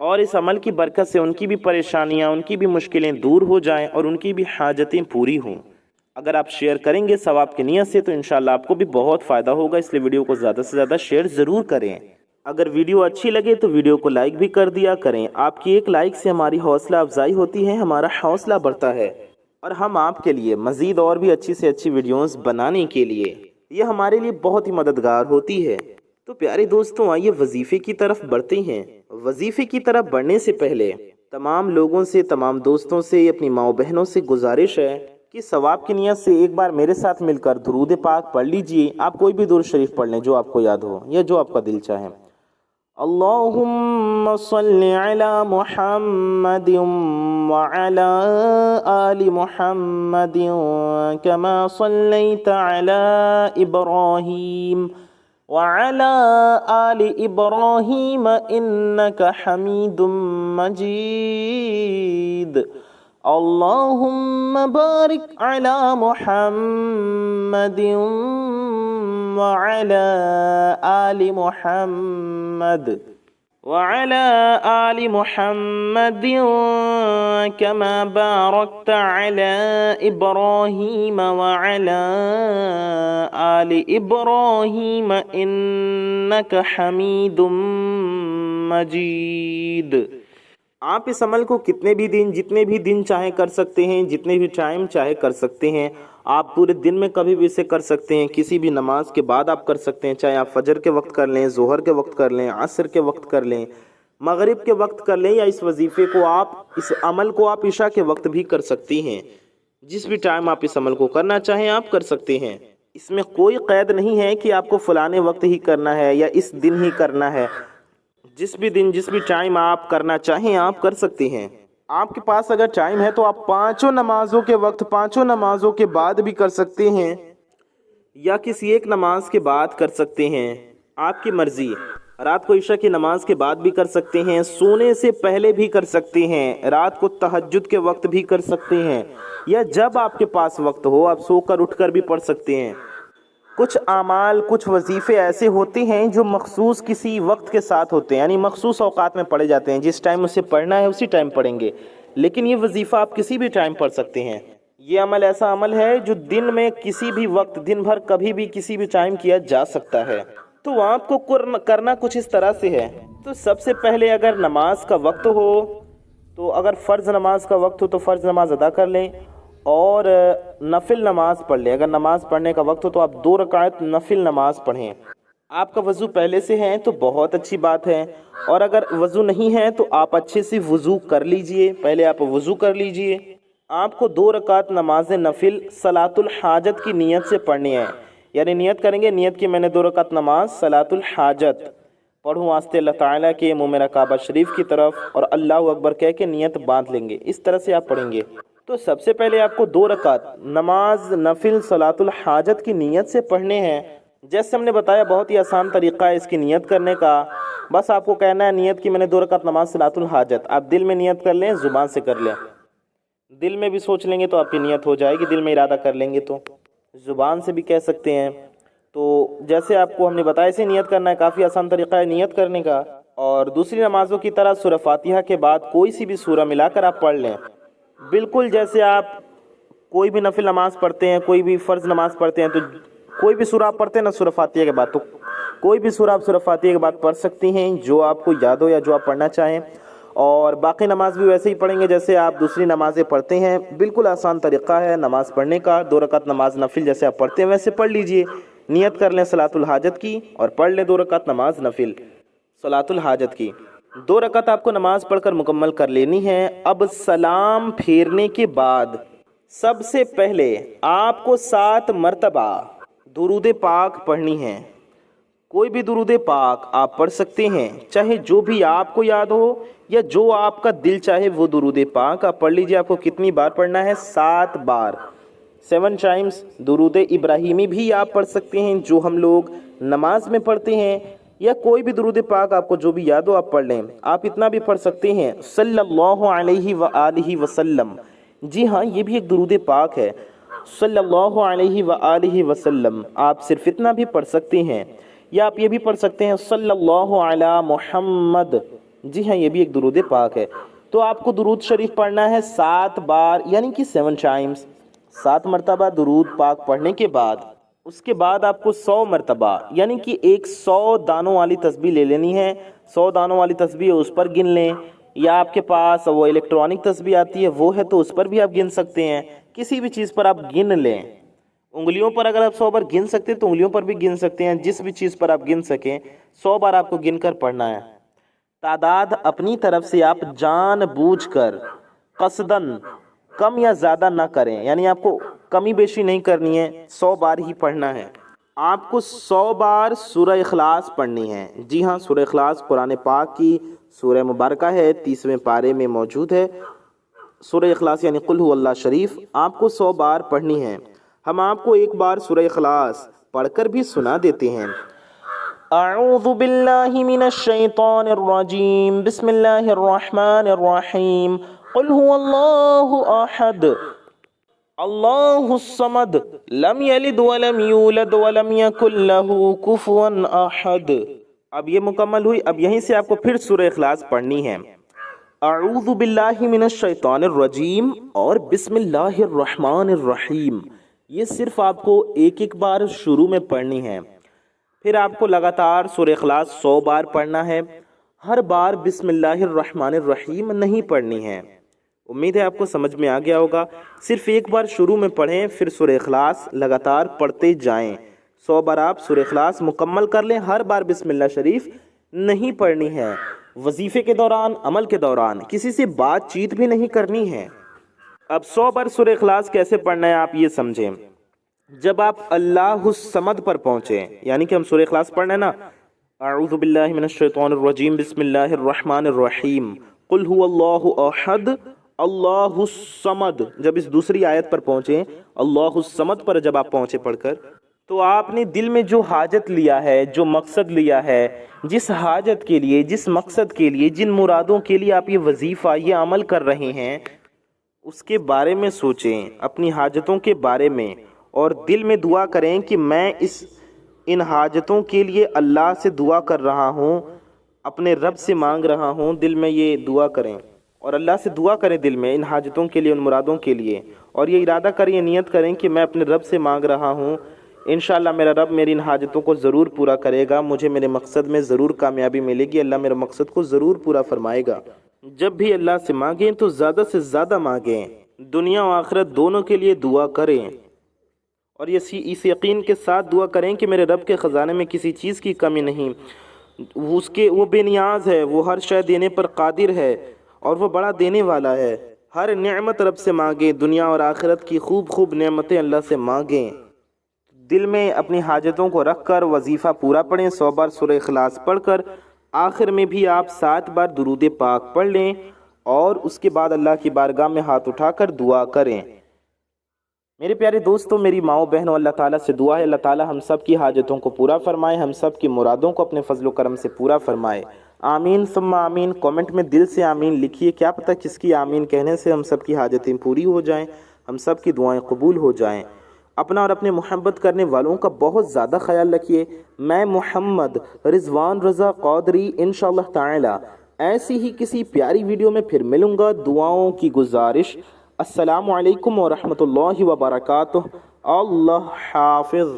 اور اس عمل کی برکت سے ان کی بھی پریشانیاں، ان کی بھی مشکلیں دور ہو جائیں اور ان کی بھی حاجتیں پوری ہوں۔ اگر آپ شیئر کریں گے ثواب کی نیت سے تو انشاءاللہ آپ کو بھی بہت فائدہ ہوگا، اس لیے ویڈیو کو زیادہ سے زیادہ شیئر ضرور کریں۔ اگر ویڈیو اچھی لگے تو ویڈیو کو لائک بھی کر دیا کریں، آپ کی ایک لائک سے ہماری حوصلہ افزائی ہوتی ہے، ہمارا حوصلہ بڑھتا ہے اور ہم آپ کے لیے مزید اور بھی اچھی سے اچھی ویڈیوز بنانے کے لیے یہ ہمارے لیے بہت ہی مددگار ہوتی ہے۔ تو پیارے دوستوں، آئیے وظیفے کی طرف بڑھتے ہیں۔ وظیفے کی طرف بڑھنے سے پہلے تمام لوگوں سے، تمام دوستوں سے، اپنی ماں بہنوں سے گزارش ہے کہ ثواب کی نیت سے ایک بار میرے ساتھ مل کر درود پاک پڑھ لیجئے۔ آپ کوئی بھی درود شریف پڑھ لیں جو آپ کو یاد ہو یا جو آپ کا دل چاہے۔ اللہم صلی علی محمد وعلی آل محمد کما صلیت علی ابراہیم وعلى آل إبراهيم إنك حميد مجيد اللهم بارك على محمد وعلى آل محمد وعلى آل محمد كما باركت على إبراهيم وعلى آل إبراهيم إنك حميد مجيد۔ آپ اس عمل کو جتنے بھی دن چاہے کر سکتے ہیں، جتنے بھی ٹائم چاہے کر سکتے ہیں۔ آپ پورے دن میں کبھی بھی اسے کر سکتے ہیں، کسی بھی نماز کے بعد آپ کر سکتے ہیں، چاہے آپ فجر کے وقت کر لیں، ظہر کے وقت کر لیں، عصر کے وقت کر لیں، مغرب کے وقت کر لیں، یا اس وظیفے کو اس عمل کو آپ عشاء کے وقت بھی کر سکتی ہیں۔ جس بھی ٹائم آپ اس عمل کو کرنا چاہیں آپ کر سکتے ہیں۔ اس میں کوئی قید نہیں ہے کہ آپ کو فلانے وقت ہی کرنا ہے یا اس دن ہی کرنا ہے۔ جس بھی دن، جس بھی ٹائم آپ کرنا چاہیں آپ کر سکتے ہیں۔ آپ کے پاس اگر ٹائم ہے تو آپ پانچوں نمازوں کے وقت، پانچوں نمازوں کے بعد بھی کر سکتے ہیں یا کسی ایک نماز کے بعد کر سکتے ہیں، آپ کی مرضی۔ رات کو عشاء کی نماز کے بعد بھی کر سکتے ہیں، سونے سے پہلے بھی کر سکتے ہیں، رات کو تہجد کے وقت بھی کر سکتے ہیں، یا جب آپ کے پاس وقت ہو آپ سو کر اٹھ کر بھی پڑھ سکتے ہیں۔ کچھ اعمال، کچھ وظیفے ایسے ہوتے ہیں جو مخصوص کسی وقت کے ساتھ ہوتے ہیں، یعنی مخصوص اوقات میں پڑھے جاتے ہیں، جس ٹائم اسے پڑھنا ہے اسی ٹائم پڑھیں گے، لیکن یہ وظیفہ آپ کسی بھی ٹائم پڑھ سکتے ہیں۔ یہ عمل ایسا عمل ہے جو دن میں کسی بھی وقت، دن بھر کبھی بھی کسی بھی ٹائم کیا جا سکتا ہے۔ تو آپ کو کرنا کچھ اس طرح سے ہے۔ تو سب سے پہلے اگر نماز کا وقت ہو تو اگر فرض نماز کا وقت ہو تو فرض نماز ادا کر لیں اور نفل نماز پڑھ لیں۔ اگر نماز پڑھنے کا وقت ہو تو آپ 2 رکعت نفل نماز پڑھیں۔ آپ کا وضو پہلے سے ہے تو بہت اچھی بات ہے، اور اگر وضو نہیں ہے تو آپ اچھے سے وضو کر لیجئے۔ پہلے آپ وضو کر لیجئے۔ آپ کو 2 رکعت نماز نفل صلاۃ الحاجت کی نیت سے پڑھنی ہے، یعنی نیت کریں گے، نیت کی میں نے 2 رکعت نماز صلاۃ الحاجت پڑھوں واسطے اللہ تعالیٰ کے، منہ میرا کعبہ شریف کی طرف، اور اللہ اکبر کہہ کے نیت باندھ لیں گے۔ اس طرح سے آپ پڑھیں گے۔ تو سب سے پہلے آپ کو 2 رکعت نماز نفل صلاۃ الحاجت کی نیت سے پڑھنے ہیں۔ جیسے ہم نے بتایا بہت ہی آسان طریقہ ہے اس کی نیت کرنے کا۔ بس آپ کو کہنا ہے نیت کی میں نے 2 رکعت نماز صلاۃ الحاجت، آپ دل میں نیت کر لیں، زبان سے کر لیں۔ دل میں بھی سوچ لیں گے تو آپ کی نیت ہو جائے گی، دل میں ارادہ کر لیں گے تو زبان سے بھی کہہ سکتے ہیں۔ تو جیسے آپ کو ہم نے بتایا اسے نیت کرنا ہے، کافی آسان طریقہ ہے نیت کرنے کا۔ اور دوسری نمازوں کی طرح سورہ فاتحہ کے بعد کوئی سی بھی سورہ ملا کر آپ پڑھ لیں، بالکل جیسے آپ کوئی بھی نفل نماز پڑھتے ہیں، کوئی بھی فرض نماز پڑھتے ہیں، تو کوئی بھی سورہ آپ پڑھتے ہیں نا سورہ فاتحہ کے بعد، تو کوئی بھی سورہ آپ سورہ فاتحہ کے بعد پڑھ سکتی ہیں جو آپ کو یاد ہو یا جو آپ پڑھنا چاہیں۔ اور باقی نماز بھی ویسے ہی پڑھیں گے جیسے آپ دوسری نمازیں پڑھتے ہیں۔ بالکل آسان طریقہ ہے نماز پڑھنے کا۔ 2 رکعت نماز نفل جیسے آپ پڑھتے ہیں ویسے پڑھ لیجئے، نیت کر لیں صلاۃ الحاجت کی اور پڑھ لیں 2 رکعت نماز نفل صلاۃ الحاجت کی۔ 2 رکعت آپ کو نماز پڑھ کر مکمل کر لینی ہے۔ اب سلام پھیرنے کے بعد سب سے پہلے آپ کو 7 مرتبہ درود پاک پڑھنی ہے۔ کوئی بھی درود پاک آپ پڑھ سکتے ہیں، چاہے جو بھی آپ کو یاد ہو یا جو آپ کا دل چاہے وہ درود پاک آپ پڑھ لیجئے۔ آپ کو کتنی بار پڑھنا ہے؟ 7 بار، 7 ٹائمز۔ درود ابراہیمی بھی آپ پڑھ سکتے ہیں جو ہم لوگ نماز میں پڑھتے ہیں، یا کوئی بھی درود پاک آپ کو جو بھی یاد ہو آپ پڑھ لیں۔ آپ اتنا بھی پڑھ سکتے ہیں صلی اللہ علیہ وآلہ وسلم۔ جی ہاں، یہ بھی ایک درود پاک ہے، صلی اللہ علیہ وآلہ وسلم۔ آپ صرف اتنا بھی پڑھ سکتے ہیں، یا آپ یہ بھی پڑھ سکتے ہیں صلی اللہ علی محمد جی ہاں، یہ بھی ایک درود پاک ہے۔ تو آپ کو درود شریف پڑھنا ہے 7 بار، یعنی کہ 7 ٹائمز، 7 مرتبہ درود پاک پڑھنے کے بعد اس کے بعد آپ کو 100 مرتبہ یعنی کہ 100 دانوں والی تسبیح لے لینی ہے۔ 100 دانوں والی تسبیح اس پر گن لیں، یا آپ کے پاس وہ الیکٹرانک تسبیح آتی ہے وہ ہے تو اس پر بھی آپ گن سکتے ہیں، کسی بھی چیز پر آپ گن لیں۔ انگلیوں پر اگر آپ 100 بار گن سکتے ہیں تو انگلیوں پر بھی گن سکتے ہیں، جس بھی چیز پر آپ گن سکیں 100 بار آپ کو گن کر پڑھنا ہے۔ تعداد اپنی طرف سے آپ جان بوجھ کر قصدن کم یا زیادہ نہ کریں، یعنی آپ کو کمی بیشی نہیں کرنی ہے، 100 بار ہی پڑھنا ہے۔ آپ کو 100 بار سورہ اخلاص پڑھنی ہے۔ جی ہاں، سورہ اخلاص قرآن پاک کی سورہ مبارکہ ہے، 30ویں پارے میں موجود ہے۔ سورہ اخلاص یعنی قل هو اللہ شریف آپ کو 100 بار پڑھنی ہے۔ ہم آپ کو ایک بار سورہ اخلاص پڑھ کر بھی سنا دیتے ہیں۔ اعوذ باللہ من الشیطان الرجیم، بسم اللہ الرحمن الرحیم، قل هو اللہ احد اللہ الصمد لم یلد ولم یولد ولم یکن لہ کفوا احد۔ اب یہ مکمل ہوئی۔ اب یہیں سے آپ کو پھر سورہ اخلاص پڑھنی ہے۔ اعوذ باللہ من الشیطان الرجیم اور بسم اللہ الرحمن الرحیم، یہ صرف آپ کو ایک ایک بار شروع میں پڑھنی ہے۔ پھر آپ کو لگاتار سورہ اخلاص 100 بار پڑھنا ہے۔ ہر بار بسم اللہ الرحمن الرحیم نہیں پڑھنی ہے۔ امید ہے آپ کو سمجھ میں آ گیا ہوگا۔ صرف ایک بار شروع میں پڑھیں، پھر سورہ اخلاص لگاتار پڑھتے جائیں۔ 100 بار آپ سورہ اخلاص مکمل کر لیں، ہر بار بسم اللہ شریف نہیں پڑھنی ہے۔ وظیفے کے دوران، عمل کے دوران کسی سے بات چیت بھی نہیں کرنی ہے۔ اب 100 بار سورہ اخلاص کیسے پڑھنا ہے آپ یہ سمجھیں۔ جب آپ اللہ الصمد پر پہنچیں، یعنی کہ ہم سورہ اخلاص پڑھنا ہے نا، اعوذ باللہ من الشیطان الرجیم بسم اللہ الرحمن الرحیم قل هو اللہ احد اللہ الصمد، جب اس دوسری آیت پر پہنچیں، اللہ الصمد پر جب آپ پہنچے پڑھ کر، تو آپ نے دل میں جو حاجت لیا ہے، جو مقصد لیا ہے، جس حاجت کے لیے، جس مقصد کے لیے، جن مرادوں کے لیے آپ یہ وظیفہ، یہ عمل کر رہے ہیں، اس کے بارے میں سوچیں، اپنی حاجتوں کے بارے میں، اور دل میں دعا کریں کہ میں ان حاجتوں کے لیے اللہ سے دعا کر رہا ہوں، اپنے رب سے مانگ رہا ہوں۔ دل میں یہ دعا کریں اور اللہ سے دعا کریں دل میں ان حاجتوں کے لیے، ان مرادوں کے لیے، اور یہ ارادہ کریں، یہ نیت کریں کہ میں اپنے رب سے مانگ رہا ہوں، انشاءاللہ میرا رب میری ان حاجتوں کو ضرور پورا کرے گا، مجھے میرے مقصد میں ضرور کامیابی ملے گی، اللہ میرے مقصد کو ضرور پورا فرمائے گا۔ جب بھی اللہ سے مانگیں تو زیادہ سے زیادہ مانگیں، دنیا و آخرت دونوں کے لیے دعا کریں، اور اس یقین کے ساتھ دعا کریں کہ میرے رب کے خزانے میں کسی چیز کی کمی نہیں، وہ بے نیاز ہے، وہ ہر شے دینے پر قادر ہے، اور وہ بڑا دینے والا ہے۔ ہر نعمت رب سے مانگیں، دنیا اور آخرت کی خوب خوب نعمتیں اللہ سے مانگیں۔ دل میں اپنی حاجتوں کو رکھ کر وظیفہ پورا پڑھیں، 100 بار سورہ اخلاص پڑھ کر آخر میں بھی آپ 7 بار درود پاک پڑھ لیں، اور اس کے بعد اللہ کی بارگاہ میں ہاتھ اٹھا کر دعا کریں۔ میرے پیارے دوستوں، میری ماؤں بہنوں، اللہ تعالیٰ سے دعا ہے اللہ تعالیٰ ہم سب کی حاجتوں کو پورا فرمائے، ہم سب کی مرادوں کو اپنے فضل و کرم سے پورا فرمائے۔ آمین ثم آمین۔ کومنٹ میں دل سے آمین لکھیے، کیا پتہ کس کی آمین کہنے سے ہم سب کی حاجتیں پوری ہو جائیں، ہم سب کی دعائیں قبول ہو جائیں۔ اپنا اور اپنے محبت کرنے والوں کا بہت زیادہ خیال رکھیے۔ میں محمد رضوان رضا قادری انشاءاللہ تعالی ایسی ہی کسی پیاری ویڈیو میں پھر ملوں گا۔ دعاؤں کی گزارش، السلام علیکم ورحمۃ اللہ وبرکاتہ۔ اللہ حافظ۔